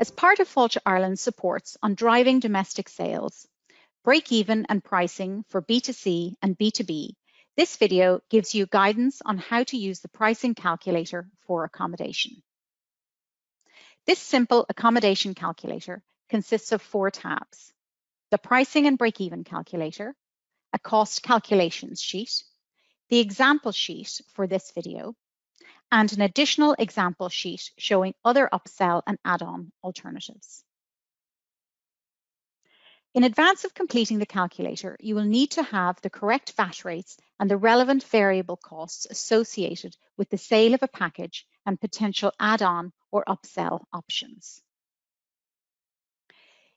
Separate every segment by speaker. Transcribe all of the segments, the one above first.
Speaker 1: As part of Fáilte Ireland's supports on driving domestic sales, break-even and pricing for B2C and B2B, this video gives you guidance on how to use the pricing calculator for accommodation. This simple accommodation calculator consists of 4 tabs: the pricing and break-even calculator, a cost calculations sheet, the example sheet for this video, and an additional example sheet showing other upsell and add-on alternatives. In advance of completing the calculator, you will need to have the correct VAT rates and the relevant variable costs associated with the sale of a package and potential add-on or upsell options.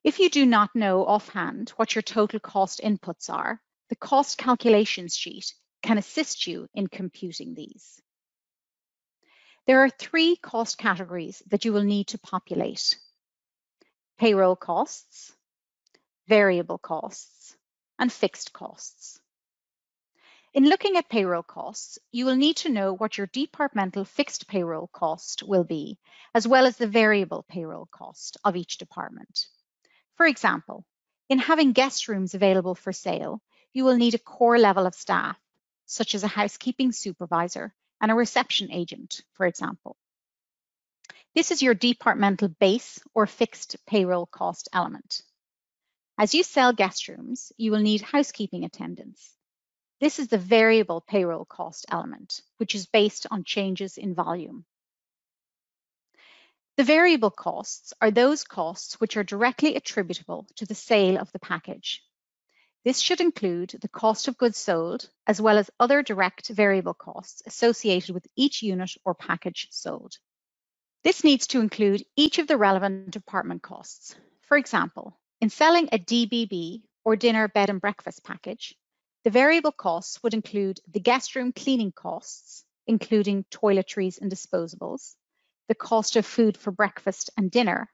Speaker 1: If you do not know offhand what your total cost inputs are, the cost calculations sheet can assist you in computing these. There are 3 cost categories that you will need to populate: payroll costs, variable costs, and fixed costs. In looking at payroll costs, you will need to know what your departmental fixed payroll cost will be, as well as the variable payroll cost of each department. For example, in having guest rooms available for sale, you will need a core level of staff, such as a housekeeping supervisor and a reception agent, for example. This is your departmental base or fixed payroll cost element. As you sell guest rooms, you will need housekeeping attendants. This is the variable payroll cost element, which is based on changes in volume. The variable costs are those costs which are directly attributable to the sale of the package. This should include the cost of goods sold, as well as other direct variable costs associated with each unit or package sold. This needs to include each of the relevant department costs. For example, in selling a DBB or dinner bed and breakfast package, the variable costs would include the guest room cleaning costs, including toiletries and disposables, the cost of food for breakfast and dinner,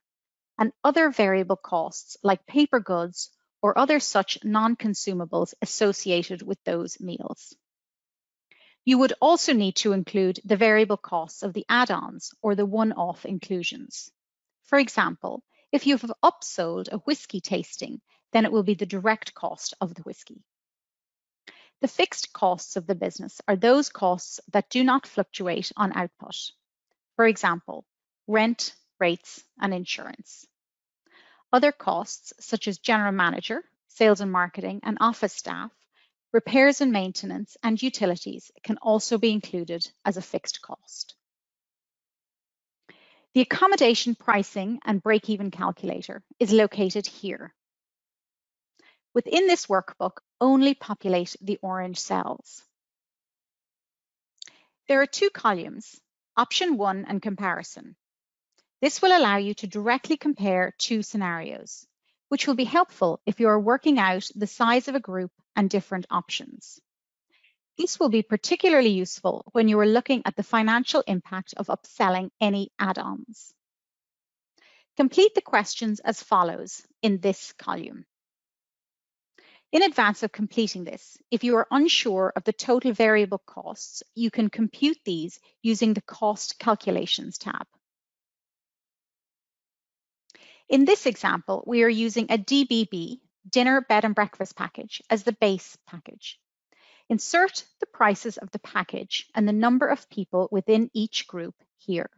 Speaker 1: and other variable costs like paper goods or other such non-consumables associated with those meals. You would also need to include the variable costs of the add-ons or the one-off inclusions. For example, if you have upsold a whiskey tasting, then it will be the direct cost of the whiskey. The fixed costs of the business are those costs that do not fluctuate on output. For example, rent, rates, and insurance. Other costs, such as general manager, sales and marketing, and office staff, repairs and maintenance, and utilities can also be included as a fixed cost. The accommodation pricing and break-even calculator is located here. Within this workbook, only populate the orange cells. There are 2 columns, Option 1 and Comparison. This will allow you to directly compare 2 scenarios, which will be helpful if you are working out the size of a group and different options. This will be particularly useful when you are looking at the financial impact of upselling any add-ons. Complete the questions as follows in this column. In advance of completing this, if you are unsure of the total variable costs, you can compute these using the Cost Calculations tab. In this example, we are using a DBB, dinner, bed and breakfast package, as the base package. Insert the prices of the package and the number of people within each group here.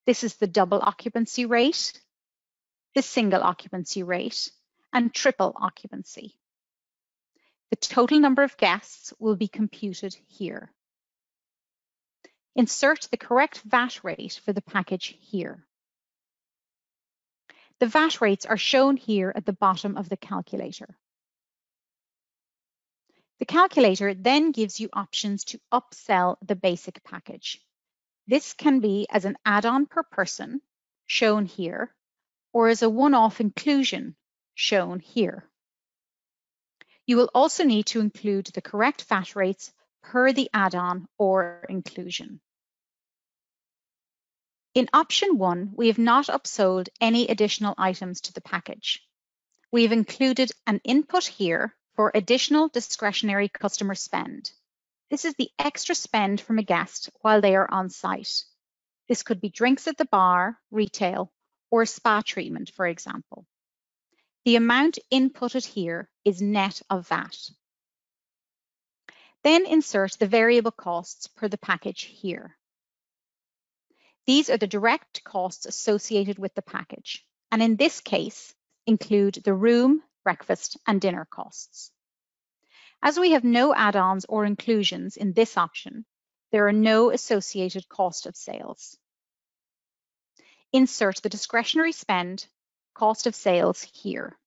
Speaker 1: This is the double occupancy rate, the single occupancy rate, and triple occupancy. The total number of guests will be computed here. Insert the correct VAT rate for the package here. The VAT rates are shown here at the bottom of the calculator. The calculator then gives you options to upsell the basic package. This can be as an add-on per person, shown here, or as a one-off inclusion, shown here. You will also need to include the correct VAT rates per the add-on or inclusion. In option 1, we have not upsold any additional items to the package. We have included an input here for additional discretionary customer spend. This is the extra spend from a guest while they are on site. This could be drinks at the bar, retail, or spa treatment, for example. The amount inputted here is net of VAT. Then insert the variable costs per the package here. These are the direct costs associated with the package, and in this case, include the room, breakfast, and dinner costs. As we have no add-ons or inclusions in this option, there are no associated cost of sales. Insert the discretionary spend, cost of sales here.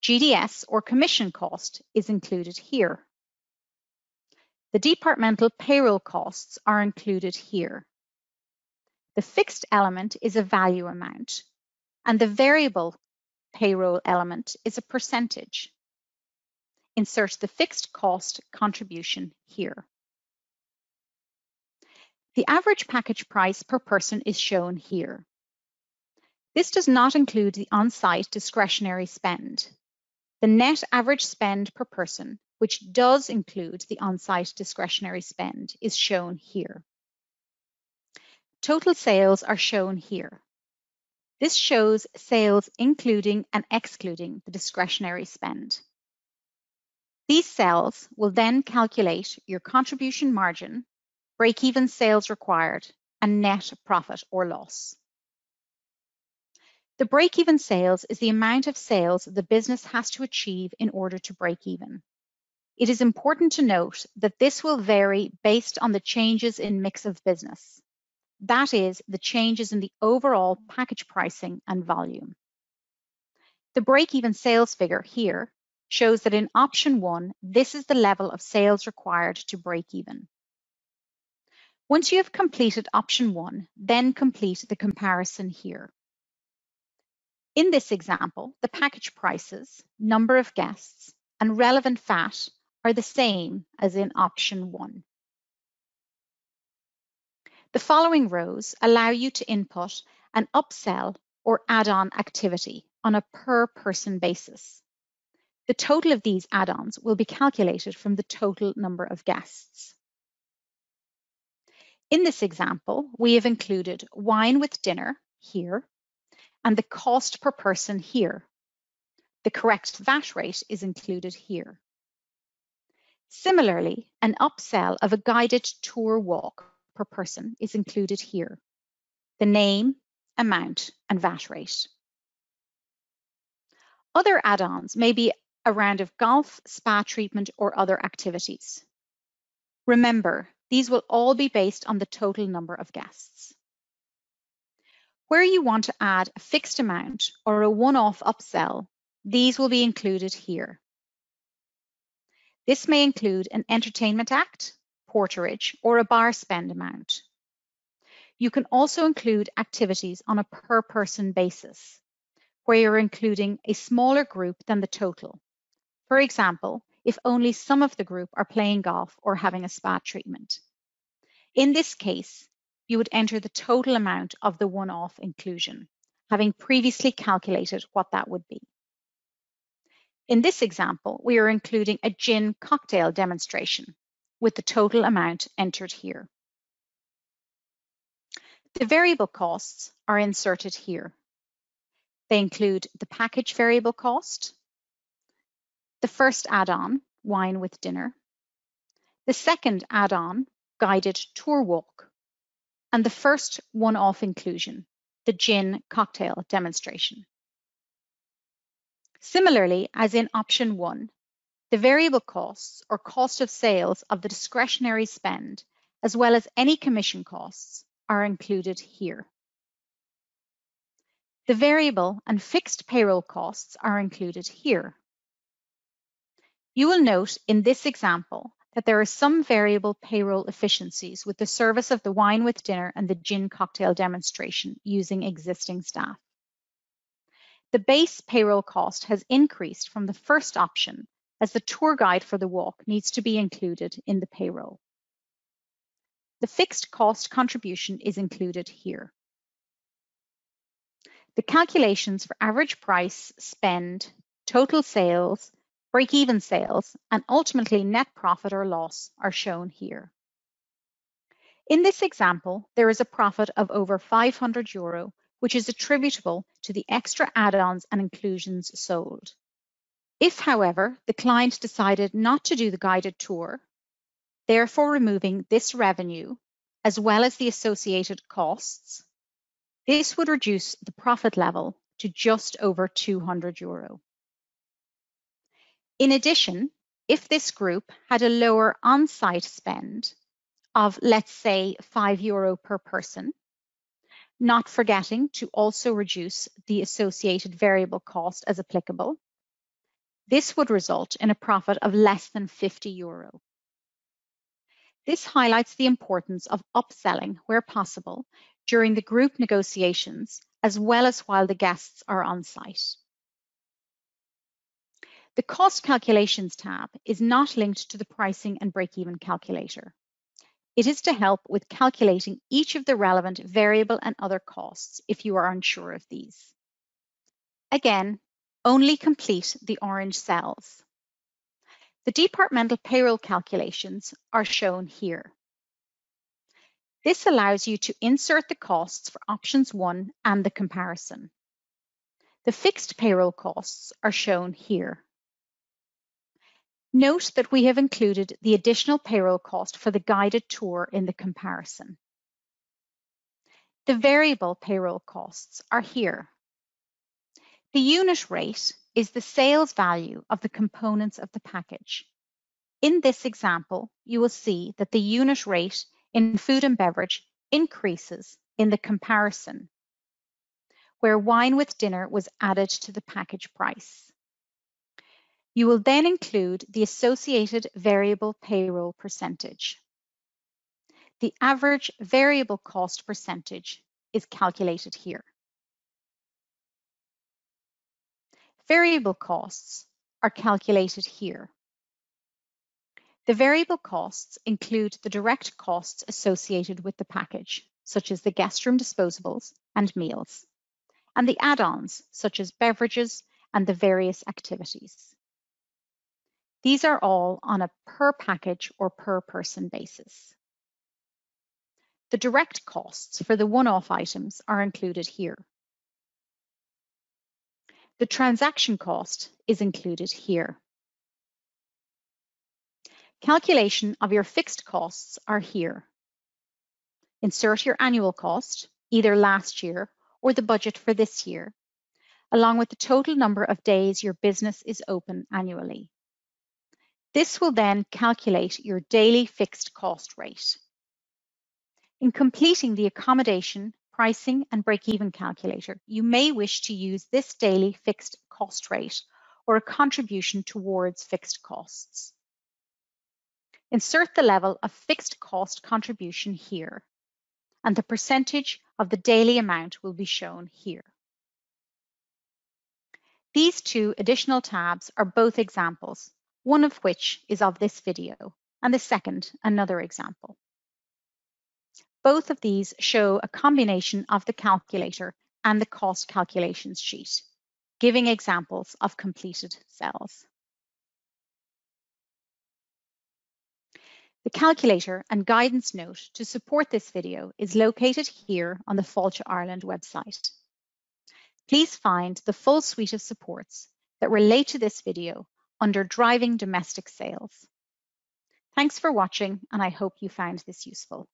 Speaker 1: GDS or commission cost is included here. The departmental payroll costs are included here. The fixed element is a value amount, and the variable payroll element is a percentage. Insert the fixed cost contribution here. The average package price per person is shown here. This does not include the on-site discretionary spend. The net average spend per person, which does include the on-site discretionary spend, is shown here. Total sales are shown here. This shows sales including and excluding the discretionary spend. These cells will then calculate your contribution margin, break-even sales required, and net profit or loss. The break-even sales is the amount of sales the business has to achieve in order to break even. It is important to note that this will vary based on the changes in mix of business. That is, the changes in the overall package pricing and volume. The break-even sales figure here shows that in option 1, this is the level of sales required to break even. Once you have completed option 1, then complete the comparison here. In this example, the package prices, number of guests, and relevant VAT are the same as in option 1. The following rows allow you to input an upsell or add-on activity on a per-person basis. The total of these add-ons will be calculated from the total number of guests. In this example, we have included wine with dinner here and the cost per person here. The correct VAT rate is included here. Similarly, an upsell of a guided tour walk per person is included here. The name, amount, and VAT rate. Other add-ons may be a round of golf, spa treatment, or other activities. Remember, these will all be based on the total number of guests. Where you want to add a fixed amount or a one-off upsell, these will be included here. This may include an entertainment act, porterage, or a bar spend amount. You can also include activities on a per-person basis, where you're including a smaller group than the total. For example, if only some of the group are playing golf or having a spa treatment. In this case, you would enter the total amount of the one-off inclusion, having previously calculated what that would be. In this example, we are including a gin cocktail demonstration with the total amount entered here. The variable costs are inserted here. They include the package variable cost, the first add-on, wine with dinner, the second add-on, guided tour walk, and the first one-off inclusion, the gin cocktail demonstration. Similarly, as in option 1, the variable costs or cost of sales of the discretionary spend, as well as any commission costs, are included here. The variable and fixed payroll costs are included here. You will note in this example that there are some variable payroll efficiencies with the service of the wine with dinner and the gin cocktail demonstration using existing staff. The base payroll cost has increased from the first option as the tour guide for the walk needs to be included in the payroll. The fixed cost contribution is included here. The calculations for average price, spend, total sales, break-even sales, and ultimately net profit or loss are shown here. In this example, there is a profit of over €500 which is attributable to the extra add-ons and inclusions sold. If, however, the client decided not to do the guided tour, therefore removing this revenue as well as the associated costs, this would reduce the profit level to just over €200. In addition, if this group had a lower on-site spend of, let's say, €5 per person, not forgetting to also reduce the associated variable cost as applicable, this would result in a profit of less than €50. This highlights the importance of upselling where possible during the group negotiations, as well as while the guests are on site. The Cost Calculations tab is not linked to the Pricing and Break-Even calculator. It is to help with calculating each of the relevant variable and other costs if you are unsure of these. Again, only complete the orange cells. The departmental payroll calculations are shown here. This allows you to insert the costs for options 1 and the comparison. The fixed payroll costs are shown here. Note that we have included the additional payroll cost for the guided tour in the comparison. The variable payroll costs are here. The unit rate is the sales value of the components of the package. In this example, you will see that the unit rate in food and beverage increases in the comparison, where wine with dinner was added to the package price. You will then include the associated variable payroll percentage. The average variable cost percentage is calculated here. Variable costs are calculated here. The variable costs include the direct costs associated with the package, such as the guest room disposables and meals, and the add-ons, such as beverages and the various activities. These are all on a per package or per person basis. The direct costs for the one-off items are included here. The transaction cost is included here. Calculation of your fixed costs are here. Insert your annual cost, either last year or the budget for this year, along with the total number of days your business is open annually. This will then calculate your daily fixed cost rate. In completing the accommodation, pricing, and break-even calculator, you may wish to use this daily fixed cost rate or a contribution towards fixed costs. Insert the level of fixed cost contribution here, and the percentage of the daily amount will be shown here. These two additional tabs are both examples, one of which is of this video, and the second another example. Both of these show a combination of the calculator and the cost calculations sheet, giving examples of completed cells. The calculator and guidance note to support this video is located here on the Fáilte Ireland website. Please find the full suite of supports that relate to this video under Driving Domestic Sales. Thanks for watching, and I hope you found this useful.